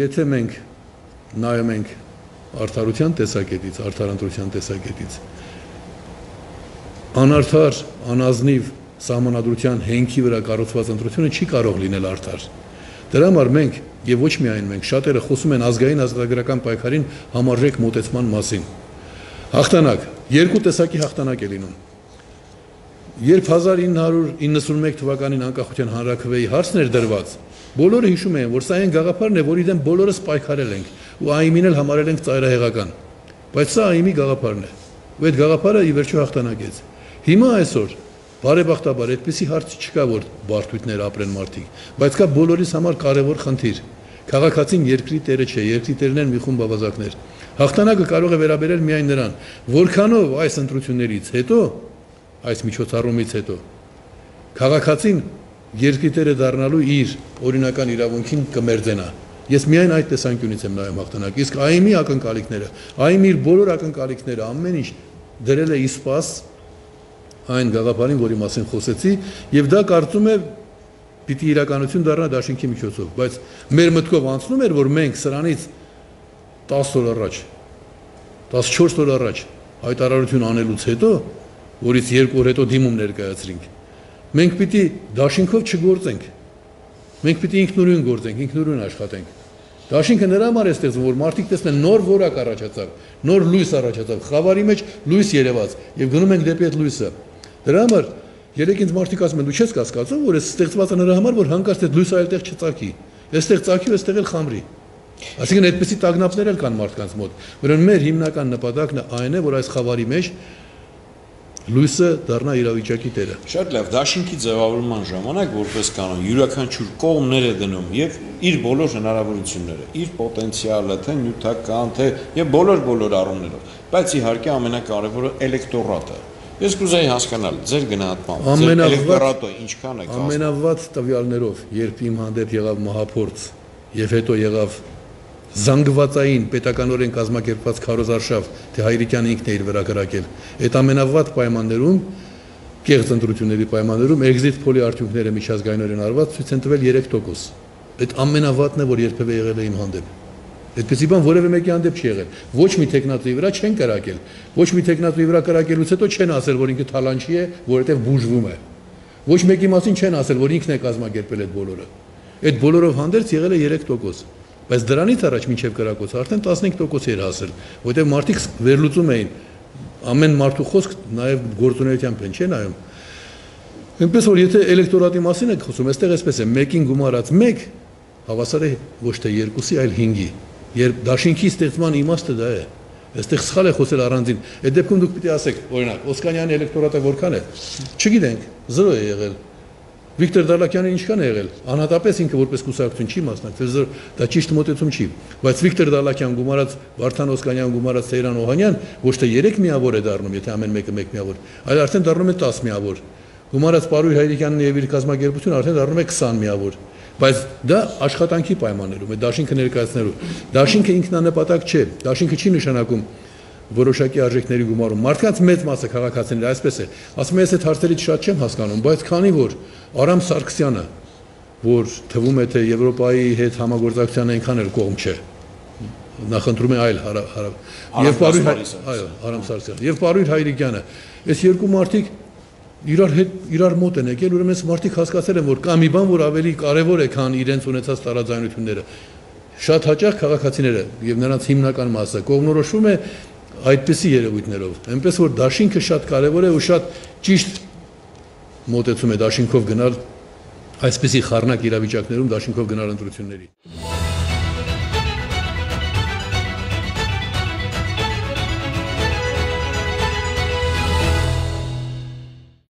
եթե մենք նայում ենք արդարության տեսակետից, արդարընտրության տեսակետից, անարդար, անազնիվ սահմանադրության հենքի վրա կառուցված ընտրությունը չի կարող լինել արդար։ Դրա համար մենք եւ ոչ միայն մենք, շատերը խոսում են ազգային ազատագրական պայքարին համարժեք մոտեցման մասին։ Հաղթանակ, երկու տեսակի հաղթանակ է լինում։ Երբ 1991 թվականին անկախության հանրաքվեի հարցն էր դրված, բոլորը հիշում են, որ սա այն գաղափարն է, որի դեմ բոլորս պայքարել ենք ու ԱԻՄ-ին էլ համարել ենք ծայրահեղական։ Բայց սա ԱԻՄ-ի գաղափարն է։ Ու այդ գաղափարը ի վերջո հաղթանակեց։ Հիմա այսօր բարեբախտաբար այդպիսի հարց չկա, որ բարդույթներ ապրեն մարդիկ, բայց կա բոլորիս համար կարևոր խնդիր։ Քաղաքացին երկրի տերը չէ, երկրի տերն են մի խումբ ավազակներ։ Հաղթանակը կարող է վերաբերել միայն նրան, որքանով այս ընտրություններից հետո, այս միջոցառումից հետո, քաղաքացին երկրի տերը դառնալու իր օրինական իրավունքին կմերձենա։ Ես միայն այդ տեսանկյունից եմ նայում հաղթանակ։ Իսկ ԱԻՄ-ի ակնկալիքները, ԱԻՄ-ի իր բոլոր ակնկալիքները ամեն ինչ դրել է իսպաս այն գաղափարին, որի մասին խոսեցի, եւ դա կարծում եմ պիտի իրականություն դառնա դաշինքի միջոցով, բայց մեր մտքով անցնում էր, որ մենք սրանից 10 օր առաջ, 14 օր առաջ հայտարարություն անելուց հետո, որից 2 օր հետո դիմում ներկայացրինք, մենք պիտի դաշինքով չգործենք, մենք պիտի ինքնուրույն գործենք, ինքնուրույն աշխատենք։ Դաշինքը նրա համար է ստեղծվում, որ մարդիկ տեսնեն նոր որակ առաջացավ, նոր լույս առաջացավ, խավարի մեջ լույս երևաց եւ գնում ենք դեպի այդ լույսը։ Դրա համար երեք ինձ մարդիկ ասում են, դու չես կասկածում, որ այս ստեղծված է նրա համար, որ հանկարծ այդ լույսը այլտեղ չծագի։ Այստեղ ծագի ու այստեղ էլ խամրի։ Այսինքն այդպիսի տագնապներ էլ կան մարդկանց մոտ։ Որոնց մեր հիմնական նպատակն այն է, որ այս խավարի մեջ լույսը դառնա իրավիճակի տերը։ Շատ լավ, դաշինքի ձևավորման ժամանակ որպես կանոն յուրաքանչյուր կողմներ է դնում եւ իր բոլոր հնարավորությունները, իր պոտենցիալը, թե նյութական, թե եւ բոլոր առումներով, բայց իհարկե ամենակարևորը էլեկտորատը։ Ես կուզեի հասկանալ ձեր գնահատմամբ, ձեր էլեկտորատը ինչքան է կազմում։ Ամենավատ տվյալներով, երբ իմ հանդեպ եղավ մահափորձ եւ հետո եղավ զանգվածային պետականորեն կազմակերպված քարոզարշավ, թե Հայրիկյանը ինքն է իր վրա կրակել։ Այդ ամենավատ պայմաններում, կեղծ ընտրությունների պայմաններում էքզիտ փոլի արդյունքները միջազգայինորեն արված ցույց են տվել 3%։ Այդ ամենավատն է, որ երբևէ եղել է իմ հանդեպ։ Այդպիսի բան որևէ մեկի հանդեպ չի եղել։ Ոչ մի տեխնատուի վրա չեն կրակել։ Ոչ մի տեխնատուի վրա կրակելուց հետո չեն ասել, որ ինքը թալանչի է, որովհետև բուժվում է։ Ոչ մեկի մասին չեն ասել, որ ինքն է կազմակերպել այդ բոլորը։ Այդ բոլորով հանդերձ եղել է 3%։ Բայց դրանից առաջ մինչև կրակոցը արդեն 15% էր հասել, որովհետև մարդիկ վերլուծում էին ամեն մարդու խոսք նաև գործունեությամբ են, չէ՞ նայում։ Այնպես որ եթե էլեկտորատի մասին եք խոսում, այստեղ այսպես է, մեկին գումարած 1 հավասար է ոչ թե 2-ի, այլ 5-ի։ Երբ դաշինքի ստեղծման իմաստը դա է։ Այստեղ սխալ է խոսել առանձին։ Այդ դեպքում դուք պիտի ասեք, օրինակ, Օսկանյանի էլեկտորատը որքան է։ Չգիտենք, 0 է եղել։ Վիկտոր Դալակյանը ինչքան է եղել։ Անհատապես ինքը որպես կուսակցություն չի մասնակցել, դա ճիշտ մոտեցում չի։ Բայց Վիկտոր Դալակյան գումարած, Վարդան Օսկանյան գումարած Սեյրան Օհանյան ոչ թե 3 միավոր է դառնում, եթե ամեն մեկը 1 միավոր, այլ արդեն դառնում է 10 միավոր։ Գումարած Պարույր Հայրիկյանն եւ իր կազմակերպությունը արդեն դառնում է 20 միավոր։ Բայց դա աշխատանքի պայմաններում է, դաշինքը ներկայացնելու։ Դաշինքը ինքնանպատակ չէ, դաշինքը չի նշանակում որոշակի արժեքների գումարում։ Մարդկանց մեծ մասը քաղաքացիները այսպես է, ասում եմ, ես այդ հարցերից շատ չեմ հասկանում, բայց քանի որ Արամ Սարգսյանը, որ թվում է թե Եվրոպայի հետ համագործակցության այնքան էլ կողմ չէ, նախընտրում է այլ եւ Պարույր, այո, Արամ Սարգսյանը եւ Պարույր Հայրիկյանը, այս երկու մարդիկ իրար մոտ են եկել, ուրեմն այս մարդիկ հասկացել են, որ կա մի բան, որ ավելի կարևոր է, քան իրենց ունեցած տարաձայնությունները։ Շատ հաճախ քաղաքացիները եւ նրանց հիմնական մասը կողմնորոշվում է այդպիսի երևույթներով, այնպես որ դաշինքը շատ կարևոր է ու շատ ճիշտ մոտեցում է դաշինքով գնալ այսպիսի խառնակ իրավիճակներում դաշինքով գնալ ընտրությունների։